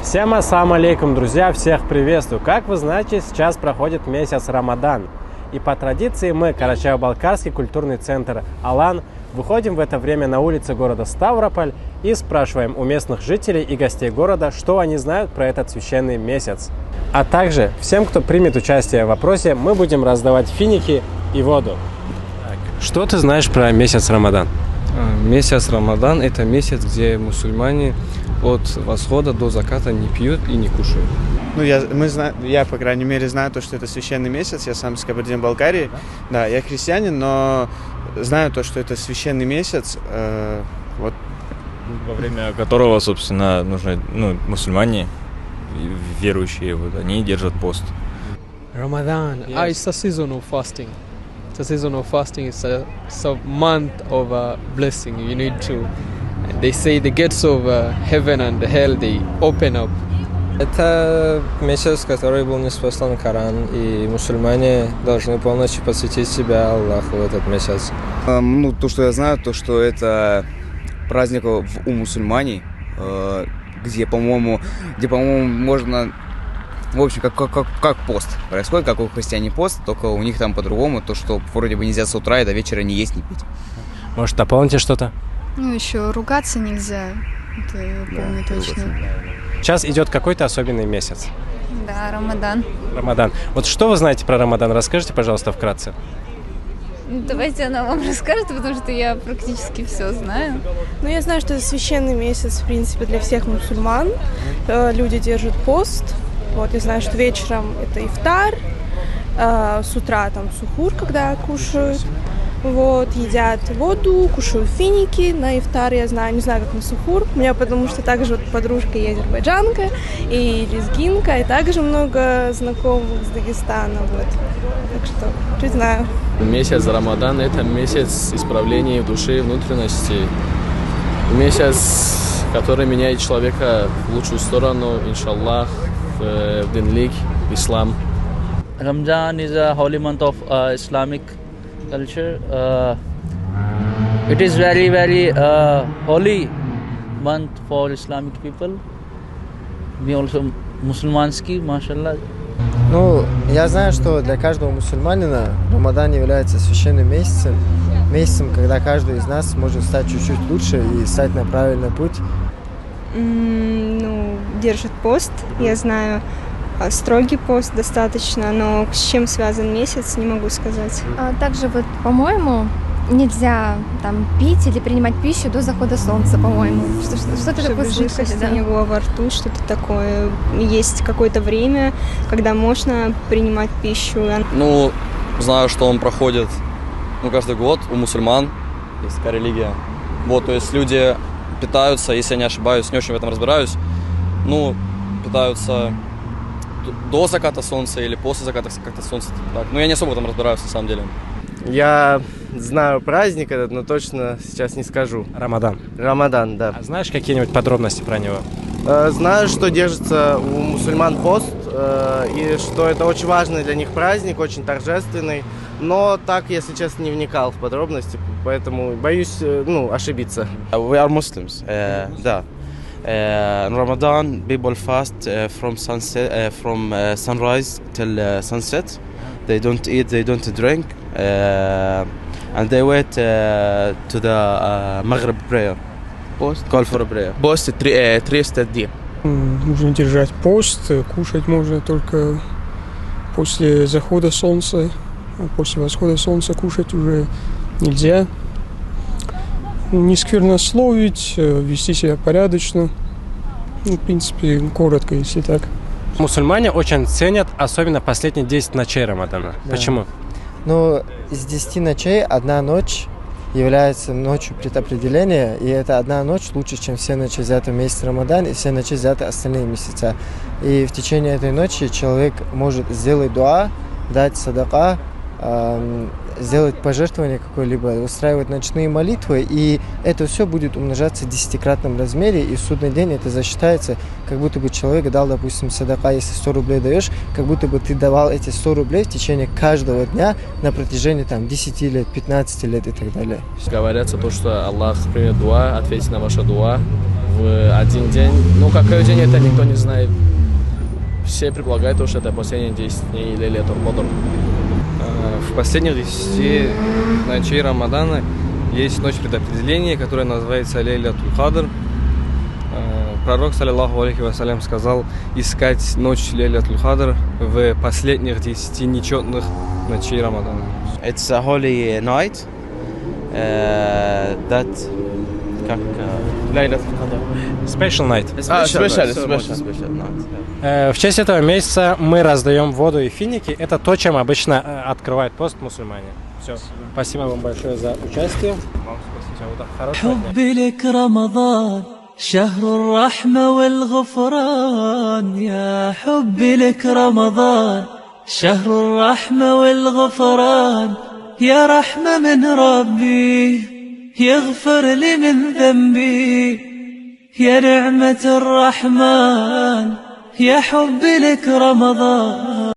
Всем ассаламу алейкум, друзья, всех приветствую. Как вы знаете, сейчас проходит месяц Рамадан. И по традиции мы, Карачаево-Балкарский культурный центр «Алан», выходим в это время на улицы города Ставрополь и спрашиваем у местных жителей и гостей города, что они знают про этот священный месяц. А также всем, кто примет участие в опросе, мы будем раздавать финики и воду. Что ты знаешь про месяц Рамадан? Месяц Рамадан – это месяц, где мусульмане от восхода до заката не пьют и не кушают. Ну, я, по крайней мере, знаю то, что это священный месяц. Я сам из Кабардино-Балкарии. Да, я христианин, но знаю то, что это священный месяц. Вот. Во время которого, собственно, нужно, мусульмане, верующие, они держат пост. Ramadan. Yes. It's a season of fasting. It's a season of fasting. It's a month of blessing. You need to. They say the gates of heaven and hell, they open up. Это месяц, в который был ниспослан Коран, и мусульмане должны полностью посвятить себя Аллаху в этот месяц. То, что я знаю, то, что это праздник у мусульмане, где, по-моему, можно, в общем, как пост происходит, как у христиане пост, только у них там по-другому, то, что вроде бы нельзя с утра и до вечера не есть, не пить. Может, дополните что-то? Еще ругаться нельзя, это я помню точно. Сейчас идет какой-то особенный месяц. Да, Рамадан. Рамадан. Вот что вы знаете про Рамадан? Расскажите, пожалуйста, вкратце. Давайте она вам расскажет, потому что я практически все знаю. Я знаю, что это священный месяц, в принципе, для всех мусульман. Люди держат пост. Я знаю, что вечером это ифтар, с утра там сухур, когда кушают. Едят воду, кушают финики на ифтар, я знаю, не знаю, как на сухур. У меня потому что также подружка есть азербайджанка и лезгинка, и также много знакомых с Дагестана, Так что чуть знаю. Месяц Рамадан – это месяц исправления души и внутренности. Месяц, который меняет человека в лучшую сторону, иншаллах, в динлик, в ислам. Ramadan is a holy month of Islamic culture. It is very, very holy month for Islamic people. We also Muslimanski, mashallah. Я знаю, что для каждого мусульманина Рамадан является священным месяцем, когда каждый из нас может стать чуть-чуть лучше и стать на правильный путь. Держит пост, я знаю. Строгий пост достаточно, но с чем связан месяц, не могу сказать. Также по-моему, нельзя пить или принимать пищу до захода солнца, по-моему. Что-то такое слышали, да? Не было во рту, что-то такое. Есть какое-то время, когда можно принимать пищу. Знаю, что он проходит каждый год у мусульман. Есть такая религия. То есть люди питаются, если я не ошибаюсь, не очень в этом разбираюсь, питаются до заката солнца или после заката солнца. Я не особо в этом разбираюсь, на самом деле. Я знаю праздник этот, но точно сейчас не скажу. Рамадан. Рамадан, да. А знаешь какие-нибудь подробности про него? Знаю, что держится у мусульман пост, и что это очень важный для них праздник, очень торжественный. Но так, если честно, не вникал в подробности, поэтому боюсь, ошибиться. We are Muslims, да. In Ramadan, people fast from sunrise till sunset. They don't eat, they don't drink, and they wait to the Maghrib prayer. Call for a prayer. Пост 300 дней. Нужно держать пост, кушать можно только после захода солнца, а после восхода солнца кушать уже нельзя. Не сквернословить, вести себя порядочно. В принципе, коротко, если так. Мусульмане очень ценят, особенно последние 10 ночей Рамадана. Да. Почему? Из 10 ночей одна ночь является ночью предопределения, и эта одна ночь лучше, чем все ночи взяты в месяц Рамадан и все ночи взяты остальные месяца. И в течение этой ночи человек может сделать дуа, дать садака, сделать пожертвование какое-либо, устраивать ночные молитвы, и это все будет умножаться в 10-кратном размере, и в судный день это засчитается, как будто бы человек дал, допустим, садака, если 100 рублей даешь, как будто бы ты давал эти 100 рублей в течение каждого дня на протяжении 10 лет, 15 лет и так далее. Говорится то, что Аллах примет дуа, ответит на ваше дуа в один день. Ну, какой день это никто не знает. Все предполагают, что это последние 10 дней Лейлатуль Кадр. В последних 10 ночей Рамадана есть ночь предопределения, которая называется Лейлатуль Кадр. Пророк, саллиллаху алейхи вассалям, сказал искать ночь Лейлатуль Кадр в последних 10 нечетных ночей Рамадана. It's a holy night that как Лейлатуль Кадр. Special night. Special night. В честь этого месяца мы раздаем воду и финики. Это то, чем обычно открывают пост мусульмане. Все. Спасибо вам большое за участие. Вам спасибо. Хорошего дня. شهر الرحمة والغفران يا حبي لك رمضان شهر الرحمة والغفران يا رحمة من ربي يغفر لي من ذنبي يا نعمة الرحمن يا حبي لك رمضان